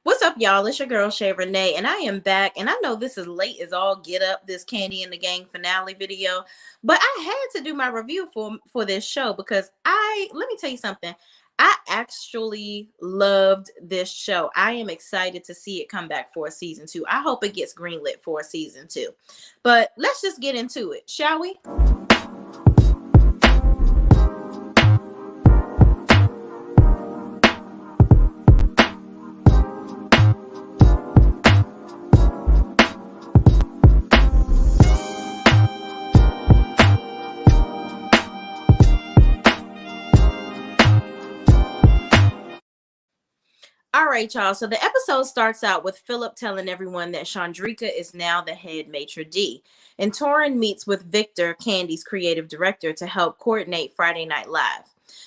What's up, y'all? It's your girl Shay Renee, and I am back. And I know this is late as all get up, this Kandi and the Gang finale video, but I had to do my review for this show because let me tell you something. I actually loved this show. I am excited to see it come back for a season two. I hope it gets greenlit for a season two. But let's just get into it, shall we? All right, y'all. So the episode starts out with Philip telling everyone that Chandrika is now the head maitre d', and Torin meets with Victor, Kandi's creative director, to help coordinate Friday Night Live.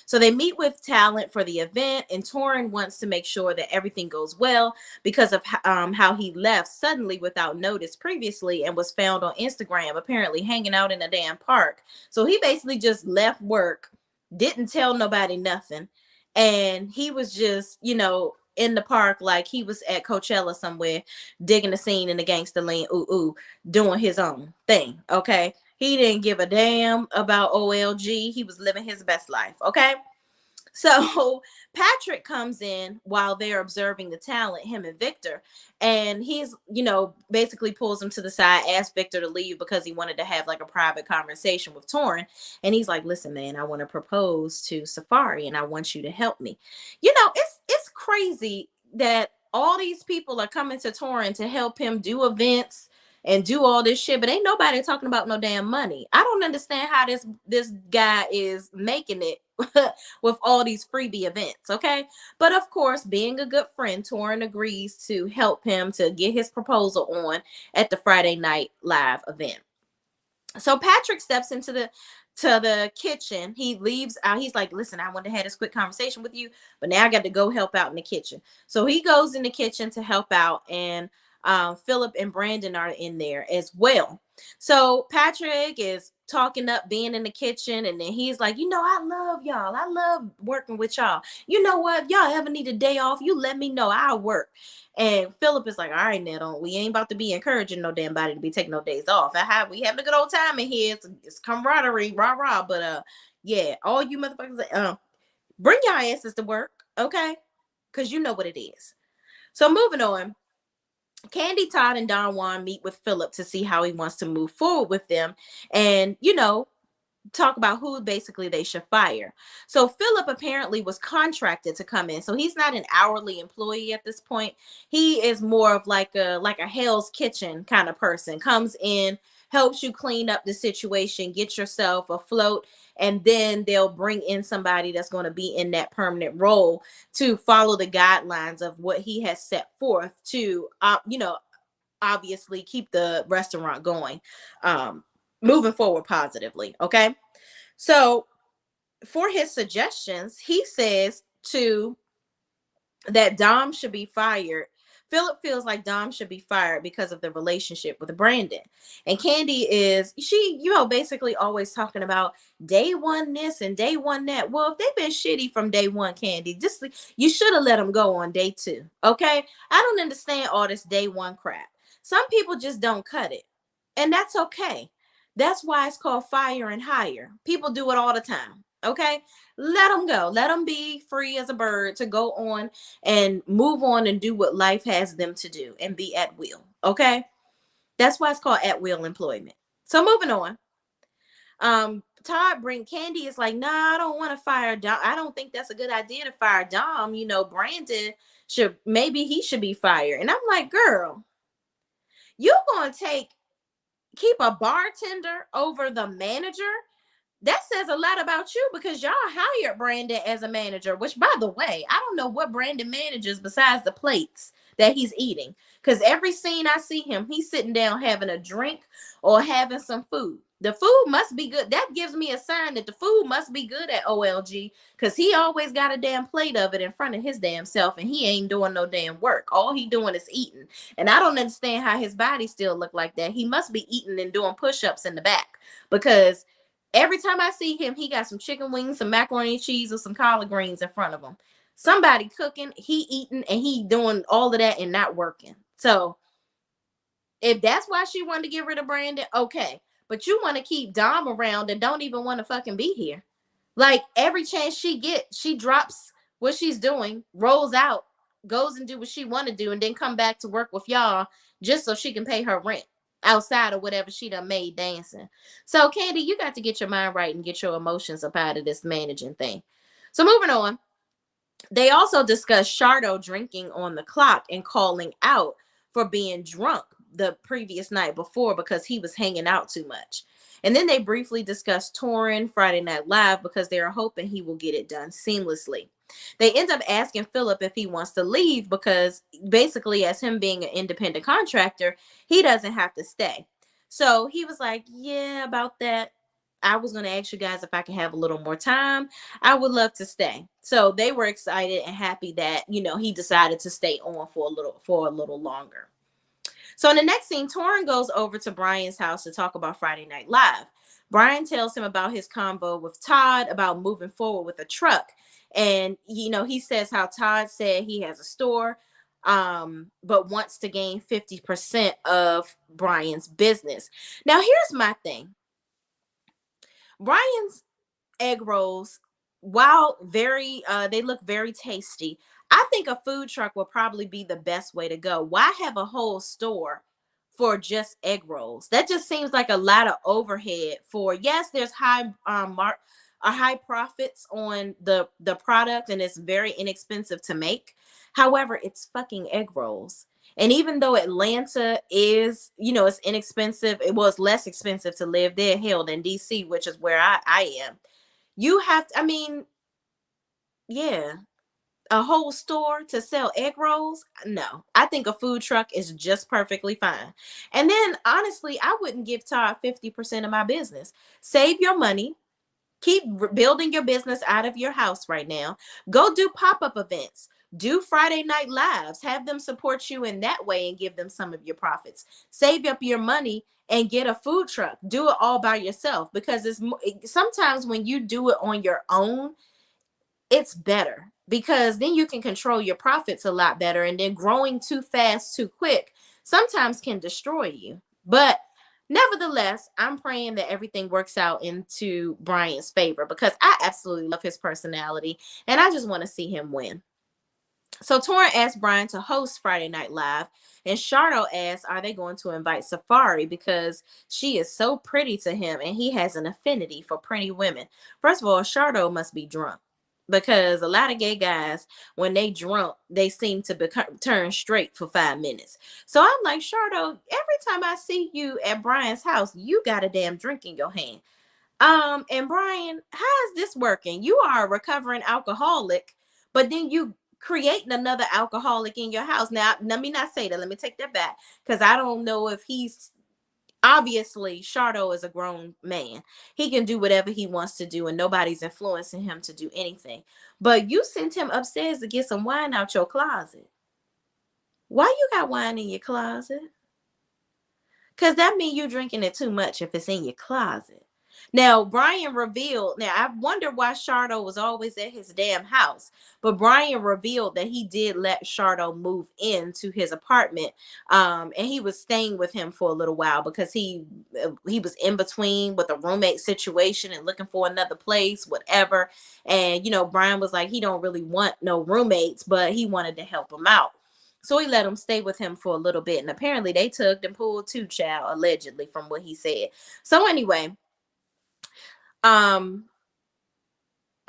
So they meet with talent for the event, and Torin wants to make sure that everything goes well because of how he left suddenly without notice previously and was found on Instagram apparently hanging out in a damn park. So he basically just left work, didn't tell nobody nothing, and he was just, in the park like he was at Coachella somewhere, digging the scene in the gangster lean, doing his own thing. Okay, he didn't give a damn about OLG. He was living his best life. Okay, so Patrick comes in while they're observing the talent, him and Victor, and he's, basically pulls him to the side, asks Victor to leave because he wanted to have like a private conversation with Torin. And he's like, listen, man, I want to propose to Safari and I want you to help me. It's crazy that all these people are coming to Torin to help him do events and do all this shit, but ain't nobody talking about no damn money. I don't understand how this guy is making it with all these freebie events, okay? But of course, being a good friend, Torin agrees to help him to get his proposal on at the Friday Night Live event. So Patrick steps into the kitchen. He leaves out. He's like, listen, I want to have this quick conversation with you, but now I got to go help out in the kitchen. So he goes in the kitchen to help out, and Philip and Brandon are in there as well. So Patrick is talking up being in the kitchen, and then he's like, I love y'all. I love working with y'all. You know what? If y'all ever need a day off, you let me know. I'll work. And Philip is like, all right, now we ain't about to be encouraging no damn body to be taking no days off. We having a good old time in here. It's camaraderie, rah rah. But yeah, all you motherfuckers, bring your asses to work, okay? Because you know what it is. So moving on. Kandi, Todd, and Don Juan meet with Philip to see how he wants to move forward with them, and talk about who basically they should fire. So Philip apparently was contracted to come in, so he's not an hourly employee at this point. He is more of like a Hell's Kitchen kind of person. Comes in, helps you clean up the situation, get yourself afloat, and then they'll bring in somebody that's going to be in that permanent role to follow the guidelines of what he has set forth to, obviously keep the restaurant going, moving forward positively. Okay. So for his suggestions, he says that Dom should be fired. Philip feels like Dom should be fired because of the relationship with Brandon. And Kandi basically always talking about day one this and day one that. Well, if they've been shitty from day one, Kandi, you should have let them go on day two. Okay? I don't understand all this day one crap. Some people just don't cut it. And that's okay. That's why it's called fire and hire. People do it all the time. Okay, let them go. Let them be free as a bird to go on and move on and do what life has them to do and be at will. Okay, that's why it's called at will employment. So moving on. Kandi is like, nah, I don't want to fire Dom. I don't think that's a good idea to fire Dom. Brandon he should be fired. And I'm like, girl, you gonna keep a bartender over the manager? That says a lot about you because y'all hired Brandon as a manager, which, by the way, I don't know what Brandon manages besides the plates that he's eating. Because every scene I see him, he's sitting down having a drink or having some food. The food must be good. That gives me a sign that the food must be good at OLG because he always got a damn plate of it in front of his damn self and he ain't doing no damn work. All he doing is eating. And I don't understand how his body still look like that. He must be eating and doing push-ups in the back because every time I see him, he got some chicken wings, some macaroni and cheese, or some collard greens in front of him. Somebody cooking, he eating, and he doing all of that and not working. So if that's why she wanted to get rid of Brandon, okay. But you want to keep Dom around and don't even want to fucking be here. Like every chance she gets, she drops what she's doing, rolls out, goes and do what she want to do, and then come back to work with y'all just so she can pay her rent outside of whatever she done made dancing. So Kandi, you got to get your mind right and get your emotions up out of this managing thing. So moving on. They also discussed Shardo drinking on the clock and calling out for being drunk the previous night before because he was hanging out too much. And then they briefly discussed touring Friday Night Live because they are hoping he will get it done seamlessly. They end up asking Philip if he wants to leave because basically, as him being an independent contractor, he doesn't have to stay. So he was like, yeah, about that. I was going to ask you guys if I can have a little more time. I would love to stay. So they were excited and happy that, he decided to stay on for a little longer. So in the next scene, Torrin goes over to Brian's house to talk about Friday Night Live. Brian tells him about his convo with Todd about moving forward with a truck. And, he says how Todd said he has a store, but wants to gain 50% of Brian's business. Now, here's my thing. Brian's egg rolls, while they look very tasty, I think a food truck will probably be the best way to go. Why have a whole store for just egg rolls? That just seems like a lot of overhead for, yes, there's high profits on the product and it's very inexpensive to make. However, it's fucking egg rolls. And even though Atlanta is, it's inexpensive, it was less expensive to live there, hell, than DC, which is where I am. You have to, yeah, a whole store to sell egg rolls? No, I think a food truck is just perfectly fine. And then honestly, I wouldn't give Todd 50% of my business. Save your money. Keep building your business out of your house right now. Go do pop-up events. Do Friday Night Lives. Have them support you in that way and give them some of your profits. Save up your money and get a food truck. Do it all by yourself because sometimes when you do it on your own, it's better because then you can control your profits a lot better. And then growing too fast, too quick, sometimes can destroy you. But nevertheless, I'm praying that everything works out into Brian's favor because I absolutely love his personality and I just want to see him win. So Torrin asked Brian to host Friday Night Live, and Shardo asked, are they going to invite Safari because she is so pretty to him and he has an affinity for pretty women. First of all, Shardo must be drunk because a lot of gay guys, when they drunk, they seem to turn straight for 5 minutes. So I'm like, Shardo, every time I see you at Brian's house, you got a damn drink in your hand. And Brian, how is this working? You are a recovering alcoholic, but then you creating another alcoholic in your house. Now, let me not say that. Let me take that back because I don't know if he's obviously Shardo is a grown man. He can do whatever he wants to do and nobody's influencing him to do anything. But you sent him upstairs to get some wine out your closet. Why you got wine in your closet? Because that means you're drinking it too much if it's in your closet. Now, Brian revealed, now I wonder why Shardo was always at his damn house, but Brian revealed that he did let Shardo move into his apartment, and he was staying with him for a little while because he was in between with a roommate situation and looking for another place, whatever. And, Brian was like, he don't really want no roommates, but he wanted to help him out. So he let him stay with him for a little bit. And apparently they tugged and pulled too, child, allegedly, from what he said. So anyway, moving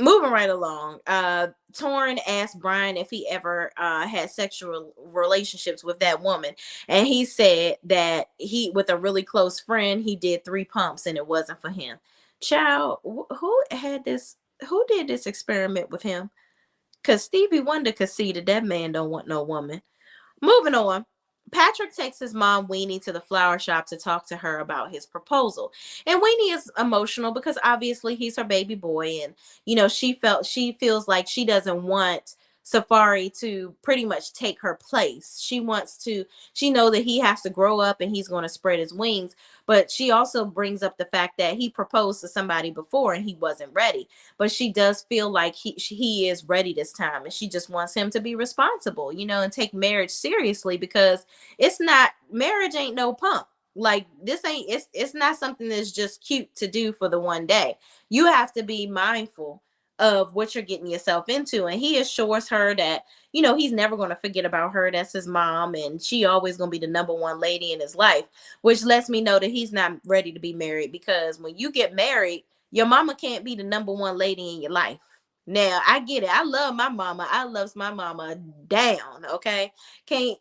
right along, Torrin asked Brian if he ever had sexual relationships with that woman, and he said that with a really close friend, he did 3 pumps and it wasn't for him. Child, who did this experiment with him? Because Stevie Wonder conceded that man don't want no woman. Moving on. Patrick takes his mom Weenie to the flower shop to talk to her about his proposal. And Weenie is emotional because obviously he's her baby boy. And, she feels like she doesn't want Safari to pretty much take her place. She know that he has to grow up and he's going to spread his wings, but she also brings up the fact that he proposed to somebody before and he wasn't ready. But she does feel like he is ready this time, and she just wants him to be responsible, and take marriage seriously, because marriage ain't no pump. Like, this ain't it's not something that's just cute to do for the one day. You have to be mindful of what you're getting yourself into. And he assures her that, he's never going to forget about her. That's his mom. And she always going to be the number one lady in his life, which lets me know that he's not ready to be married, because when you get married, your mama can't be the number one lady in your life. Now, I get it. I love my mama. I loves my mama down. Okay. Can't,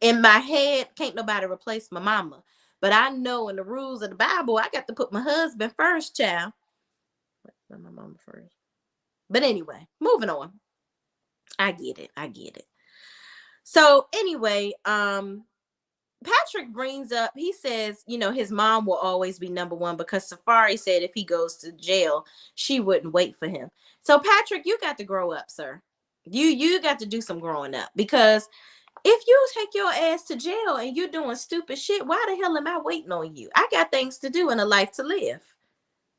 in my head, can't nobody replace my mama. But I know in the rules of the Bible, I got to put my husband first, child. My mama first. But anyway, moving on. I get it. I get it. So anyway, Patrick brings up, he says, his mom will always be number one, because Safari said if he goes to jail, she wouldn't wait for him. So Patrick, you got to grow up, sir. You got to do some growing up, because if you take your ass to jail and you're doing stupid shit, why the hell am I waiting on you? I got things to do and a life to live.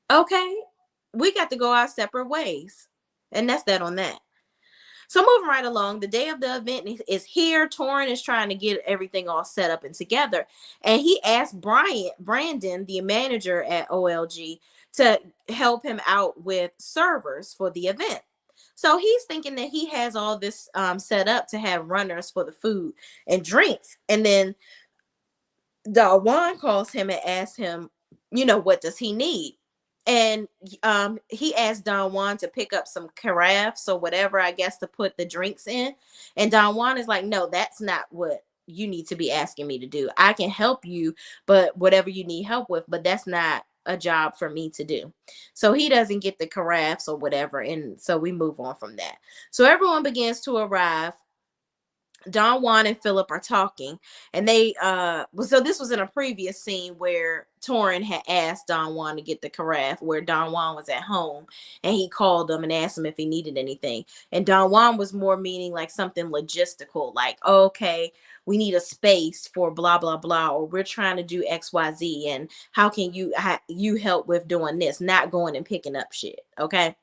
Okay? We got to go our separate ways. And that's that on that. So moving right along, the day of the event is here. Torrin is trying to get everything all set up and together. And he asked Brandon, the manager at OLG, to help him out with servers for the event. So he's thinking that he has all this set up to have runners for the food and drinks. And then Dawan calls him and asks him, what does he need? And he asked Don Juan to pick up some carafes or whatever, I guess, to put the drinks in. And Don Juan is like, no, that's not what you need to be asking me to do. I can help you, but whatever you need help with, but that's not a job for me to do. So he doesn't get the carafes or whatever. And so we move on from that. So everyone begins to arrive. Don Juan and Philip are talking, and so this was in a previous scene where Torrin had asked Don Juan to get the carafe, where Don Juan was at home, and he called him and asked him if he needed anything. And Don Juan was more meaning like something logistical, like, okay, we need a space for blah blah blah, or we're trying to do XYZ, and how can you help with doing this, not going and picking up shit. Okay.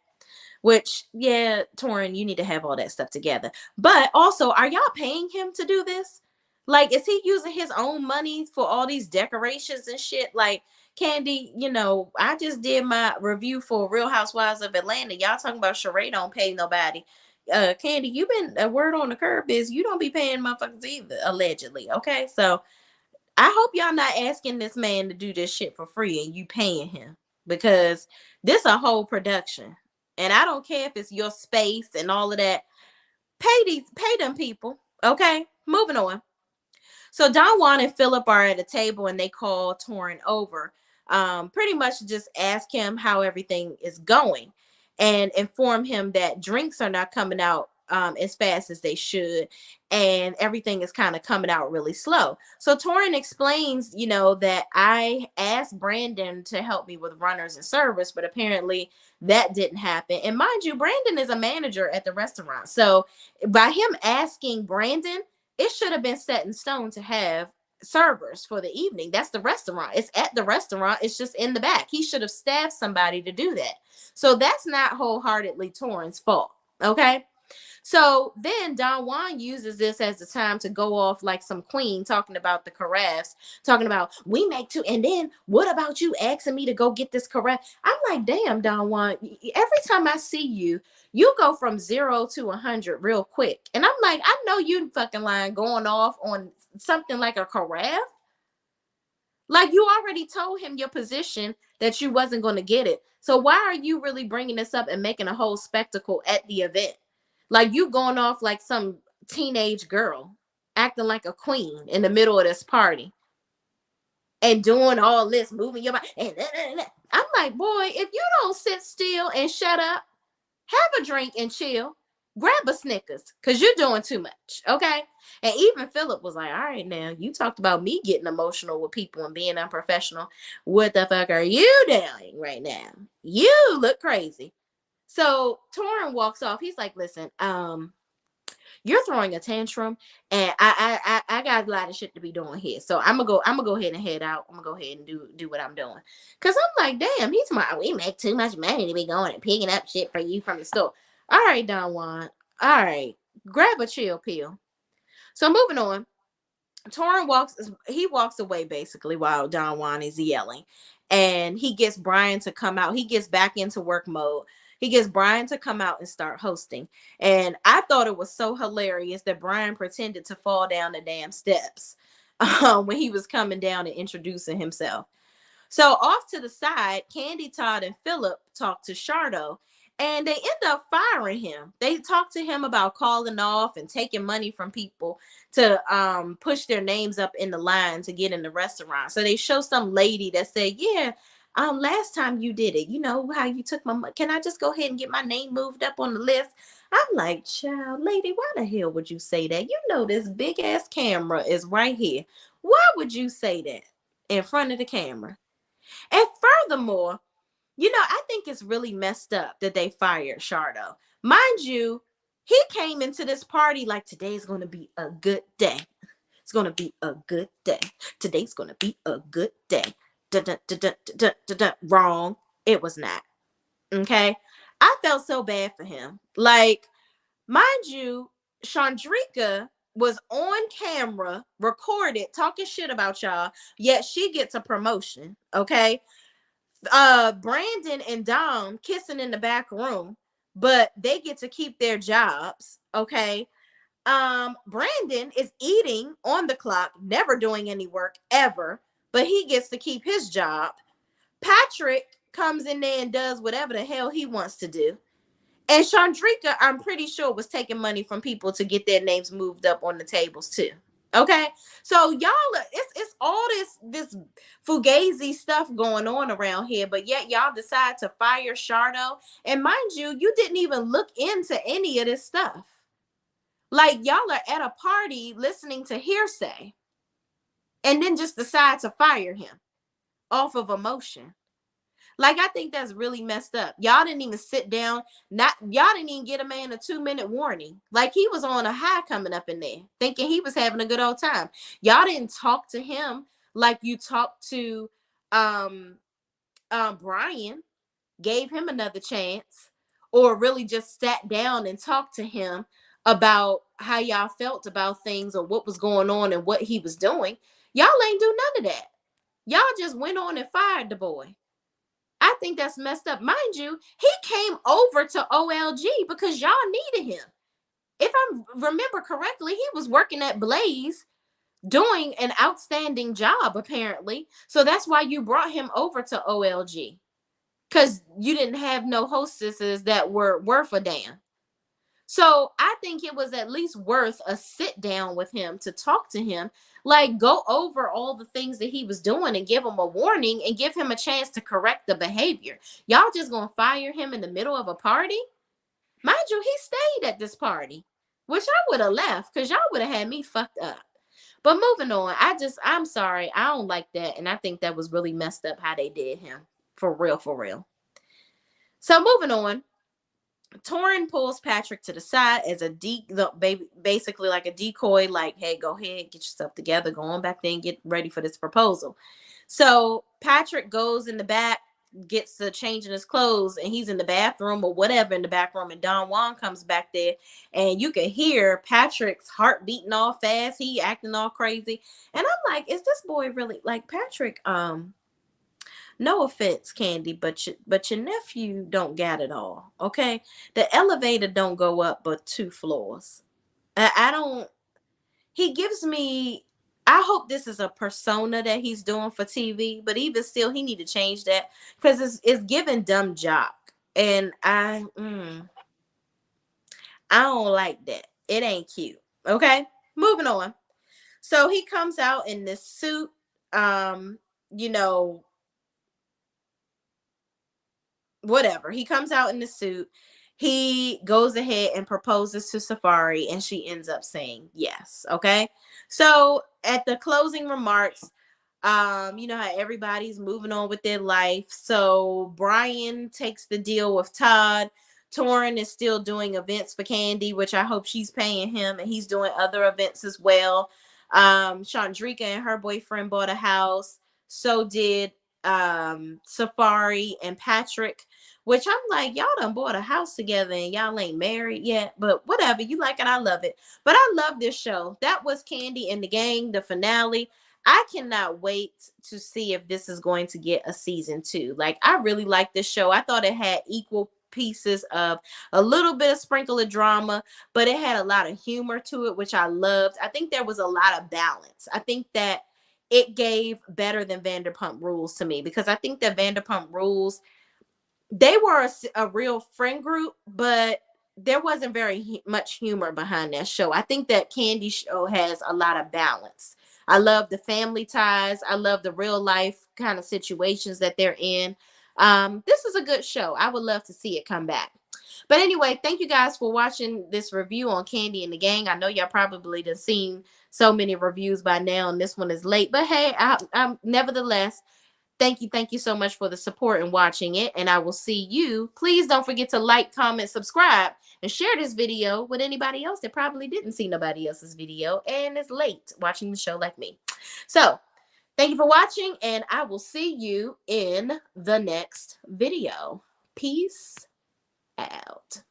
Which, yeah, Torrin, you need to have all that stuff together. But also, are y'all paying him to do this? Like, is he using his own money for all these decorations and shit? Like, Kandi, I just did my review for Real Housewives of Atlanta. Y'all talking about Sheree don't pay nobody. Kandi, you been, a word on the curb is you don't be paying motherfuckers either, allegedly. Okay, so I hope y'all not asking this man to do this shit for free and you paying him, because this a whole production. And I don't care if it's your space and all of that. Pay them people. Okay, moving on. So Don Juan and Philip are at a table and they call Torrin over. Pretty much just ask him how everything is going and inform him that drinks are not coming out as fast as they should, and everything is kind of coming out really slow. So Torrin explains, that I asked Brandon to help me with runners and service, but apparently that didn't happen. And mind you, Brandon is a manager at the restaurant. So by him asking Brandon, it should have been set in stone to have servers for the evening. That's the restaurant. It's at the restaurant. It's just in the back. He should have staffed somebody to do that. So that's not wholeheartedly Torrin's fault. Okay. So then Don Juan uses this as the time to go off like some queen, talking about the carafes, talking about we make two. And then what about you asking me to go get this carafe? I'm like, damn, Don Juan, every time I see you, you go from 0 to 100 real quick. And I'm like, I know you fucking lying, going off on something like a carafe. Like, you already told him your position that you wasn't going to get it. So why are you really bringing this up and making a whole spectacle at the event? Like, you going off like some teenage girl, acting like a queen in the middle of this party and doing all this, moving your body. I'm like, boy, if you don't sit still and shut up, have a drink and chill, grab a Snickers, because you're doing too much, okay? And even Philip was like, all right, now, you talked about me getting emotional with people and being unprofessional. What the fuck are you doing right now? You look crazy. So Torrin walks off. He's like, listen, you're throwing a tantrum, and I got a lot of shit to be doing here. So I'm gonna go ahead and head out. I'm gonna go ahead and do what I'm doing. Cause I'm like, damn, he's my we make too much money to be going and picking up shit for you from the store. All right, Don Juan. All right. Grab a chill pill. So moving on. Torrin walks away basically while Don Juan is yelling. And he gets Brian to come out. He gets back into work mode. He gets Brian to come out and start hosting. And I thought it was so hilarious that Brian pretended to fall down the damn steps when he was coming down and introducing himself. So off to the side, Kandi, Todd, and Philip talk to Shardo, and they end up firing him. They talk to him about calling off and taking money from people to push their names up in the line to get in the restaurant. So they show some lady that said, yeah, last time you did it, you know how you took my money. Can I just go ahead and get my name moved up on the list? I'm like, child, lady, why the hell would you say that? You know this big ass camera is right here. Why would you say that in front of the camera? And furthermore, I think it's really messed up that they fired Shardo. Mind you, he came into this party like today's going to be a good day. It's going to be a good day. Today's going to be a good day. Wrong. It was not. Okay. I felt so bad for him. Like, mind you, Chandrika was on camera, recorded, talking shit about y'all, yet she gets a promotion. Okay. Brandon and Dom kissing in the back room, but they get to keep their jobs. Okay. Brandon is eating on the clock, never doing any work ever, but he gets to keep his job. Patrick comes in there and does whatever the hell he wants to do. And Chandrika, I'm pretty sure, was taking money from people to get their names moved up on the tables too. Okay, so y'all, it's all this fugazi stuff going on around here, but yet y'all decide to fire Shardo. And mind you, you didn't even look into any of this stuff. Like, y'all are at a party listening to hearsay, and then just decide to fire him off of emotion. Like, I think that's really messed up. Y'all didn't even sit down. Y'all didn't even get a man a 2-minute warning. Like, he was on a high coming up in there, thinking he was having a good old time. Y'all didn't talk to him like you talked to Brian, gave him another chance, or really just sat down and talked to him about how y'all felt about things or what was going on and what he was doing. Y'all ain't do none of that. Y'all just went on and fired the boy. I think that's messed up. Mind you, he came over to OLG because y'all needed him. If I remember correctly, he was working at Blaze doing an outstanding job, apparently. So that's why you brought him over to OLG, because you didn't have no hostesses that were worth a damn. So I think it was at least worth a sit down with him to talk to him, like go over all the things that he was doing and give him a warning and give him a chance to correct the behavior. Y'all just gonna fire him in the middle of a party? Mind you, he stayed at this party, which I would have left because y'all would have had me fucked up. But moving on, I'm sorry. I don't like that. And I think that was really messed up how they did him. For real, for real. So moving on. Torrin pulls Patrick to the side as basically like a decoy, like, hey, go ahead, get yourself together, go on back there and get ready for this proposal. So Patrick goes in the back, gets to changing his clothes, and he's in the bathroom or whatever in the back room, and Don Juan comes back there, and you can hear Patrick's heart beating all fast, he acting all crazy. And I'm like, is this boy really like Patrick? No offense, Kandi, but your nephew don't got it all. Okay, the elevator don't go up but 2 floors. I don't. He gives me. I hope this is a persona that he's doing for TV, but even still, he need to change that because it's giving dumb jock, and I don't like that. It ain't cute. Okay, moving on. So he comes out in this suit. You know, whatever. He comes out in the suit. He goes ahead and proposes to Safari, and she ends up saying yes. Okay. So at the closing remarks, you know how everybody's moving on with their life. So Brian takes the deal with Todd Torrin is still doing events for Kandi, which I hope she's paying him, and he's doing other events as well. Chandrika and her boyfriend bought a house. So did Safari and Patrick, which I'm like, y'all done bought a house together and y'all ain't married yet. But whatever, you like it, I love it. But I love this show. That was Kandi and the Gang, the finale. I cannot wait to see if this is going to get a season 2. Like, I really like this show. I thought it had equal pieces of a little bit of sprinkle of drama, but it had a lot of humor to it, which I loved. I think there was a lot of balance. I think that it gave better than Vanderpump Rules to me, because I think that Vanderpump Rules, they were a real friend group, but there wasn't very much humor behind that show. I think that Kandi show has a lot of balance. I love the family ties. I love the real life kind of situations that they're in. This is a good show. I would love to see it come back. But anyway, thank you guys for watching this review on Kandi and the Gang. I know y'all probably done seen so many reviews by now, and this one is late. But hey, I'm nevertheless, thank you so much for the support and watching it. And I will see you. Please don't forget to like, comment, subscribe, and share this video with anybody else that probably didn't see nobody else's video and is late watching the show like me. So thank you for watching, and I will see you in the next video. Peace out.